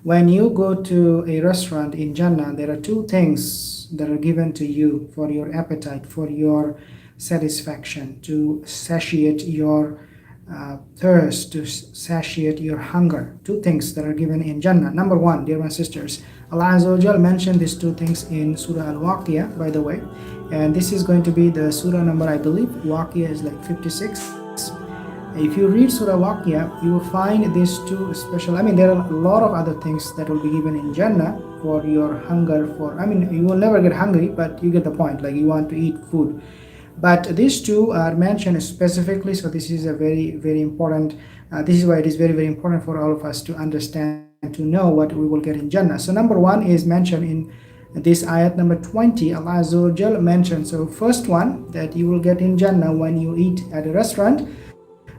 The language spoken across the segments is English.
when you go to a restaurant in Jannah, there are two things that are given to you for your appetite, for your satisfaction, to satiate your thirst, to satiate your hunger. Two things that are given in Jannah. Number one, dear my sisters, Allah Azza wa Jal mentioned these two things in Surah Al-Waqiyah, by the way. And this is going to be the surah number, I believe. Waqiyah is like 56. If you read Surah Waqiyah, you will find these two special. I mean, there are a lot of other things that will be given in Jannah for your hunger. You will never get hungry, but you get the point. Like, you want to eat food. But these two are mentioned specifically, so this is a very, very important. This is why it is very, very important for all of us to understand, to know what we will get in Jannah. So number one is mentioned in this ayat number 20. Allah Azza wa Jal mentioned. So first one that you will get in Jannah when you eat at a restaurant,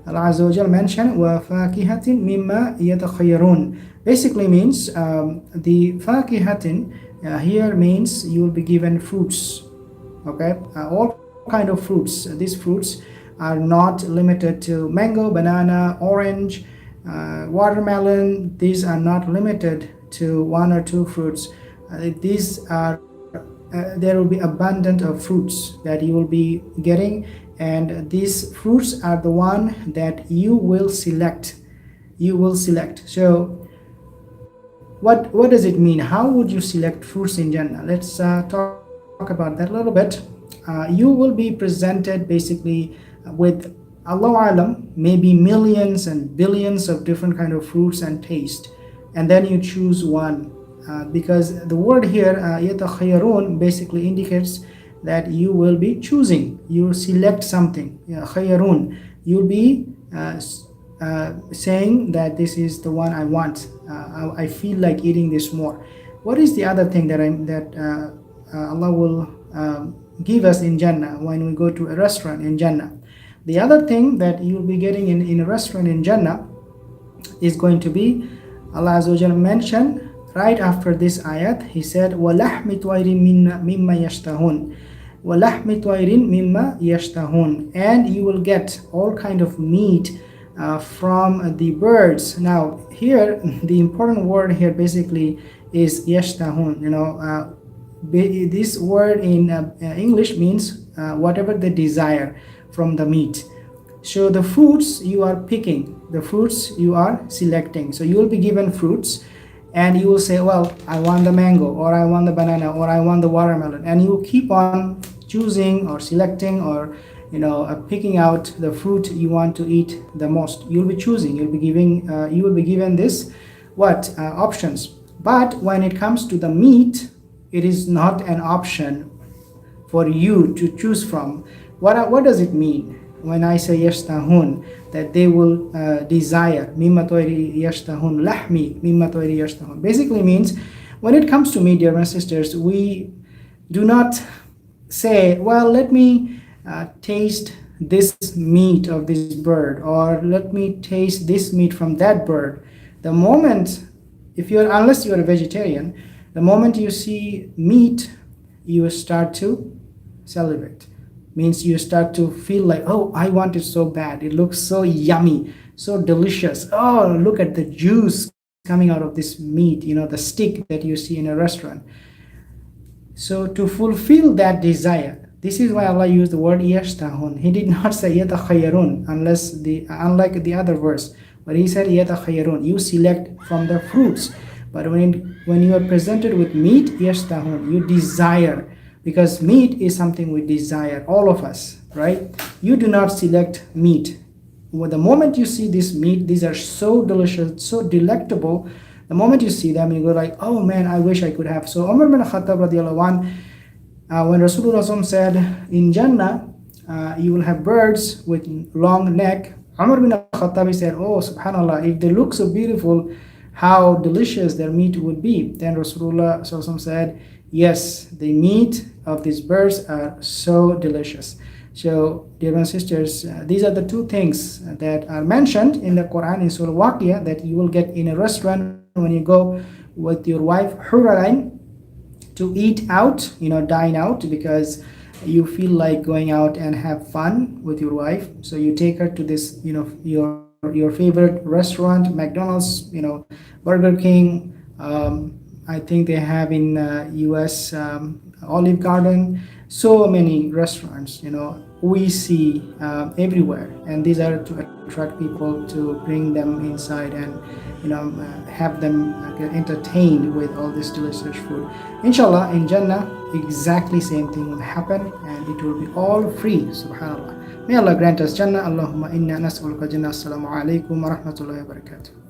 Allah Azza wa Jal mentioned وَفَاكِهَةٍ مِمَّا يَتَخَيَّرُونَ. Basically means the fakihatin here means you will be given fruits. Okay, all kind of fruits. These fruits are not limited to mango, banana, orange, watermelon. These are not limited to one or two fruits. These are there will be abundant of fruits that you will be getting, and these fruits are the one that you will select. So what does it mean? How would you select fruits in Jannah? Let's talk about that a little bit. You will be presented basically with, Allahu Alam, maybe millions and billions of different kind of fruits and taste, and then you choose one, because the word here yatakhayyarun basically indicates that you will be choosing. You select something. Khayyarun, you'll be saying that this is the one I want. I feel like eating this more. What is the other thing that Allah will give us in Jannah when we go to a restaurant in Jannah? The other thing that you'll be getting in a restaurant in Jannah is going to be, Allah Azza wa Jalla mentioned right after this ayat, He said, وَلَحْمِ طَيْرٍ مِمَّا يَشْتَهُونَ وَلَحْمِ طَيْرٍ مِمَّا يَشْتَهُونَ. And you will get all kind of meat from the birds. Now here, the important word here basically is yashtahun. This word in English means whatever they desire from the meat. So the fruits you are picking, the fruits you are selecting. So you will be given fruits, and you will say, well, I want the mango, or I want the banana, or I want the watermelon, and you will keep on choosing or selecting, or picking out the fruit you want to eat the most. You'll be choosing. You will be given this options. But when it comes to the meat, it is not an option for you to choose from. What does it mean when I say yashtahun, that they will desire? Mimma toiri yashtahun lahmi mimma toiri yashtahun basically means, when it comes to meat, dear my sisters, we do not say, well, let me taste this meat of this bird, or let me taste this meat from that bird. The moment, unless you are a vegetarian, the moment you see meat, you start to salivate. Means you start to feel like, oh, I want it so bad. It looks so yummy, so delicious. Oh, look at the juice coming out of this meat, the stick that you see in a restaurant. So to fulfill that desire, this is why Allah used the word yashtahun. He did not say yatakhayyarun, unlike the other verse, but He said yatakhayyarun. You select from the fruits. But when you are presented with meat, yashtahun, you desire, because meat is something we desire, all of us, right? You do not select meat. Well, the moment you see this meat, these are so delicious, so delectable. The moment you see them, you go like, oh man, I wish I could have. So Umar bin Khattab radiallahu anh, when Rasulullah said, in Jannah, you will have birds with long neck, Umar bin Khattab said, oh subhanallah, if they look so beautiful, how delicious their meat would be. Then Rasulullah said, yes, the meat of these birds are so delicious. So, dear brothers and sisters, these are the two things that are mentioned in the Quran in Surah Waqiyah that you will get in a restaurant when you go with your wife, Huralain, to eat out, dine out, because you feel like going out and have fun with your wife. So you take her to this, your favorite restaurant, McDonald's, Burger King, I think they have in US Olive Garden, so many restaurants, we see everywhere, and these are to attract people to bring them inside and have them get entertained with all this delicious food. Inshallah, in Jannah, exactly same thing will happen, and it will be all free. Subhanallah. May Allah grant us Jannah. Allahumma inna nas'aluka Jannah. Assalamu alaikum wa rahmatullahi wa barakatuh.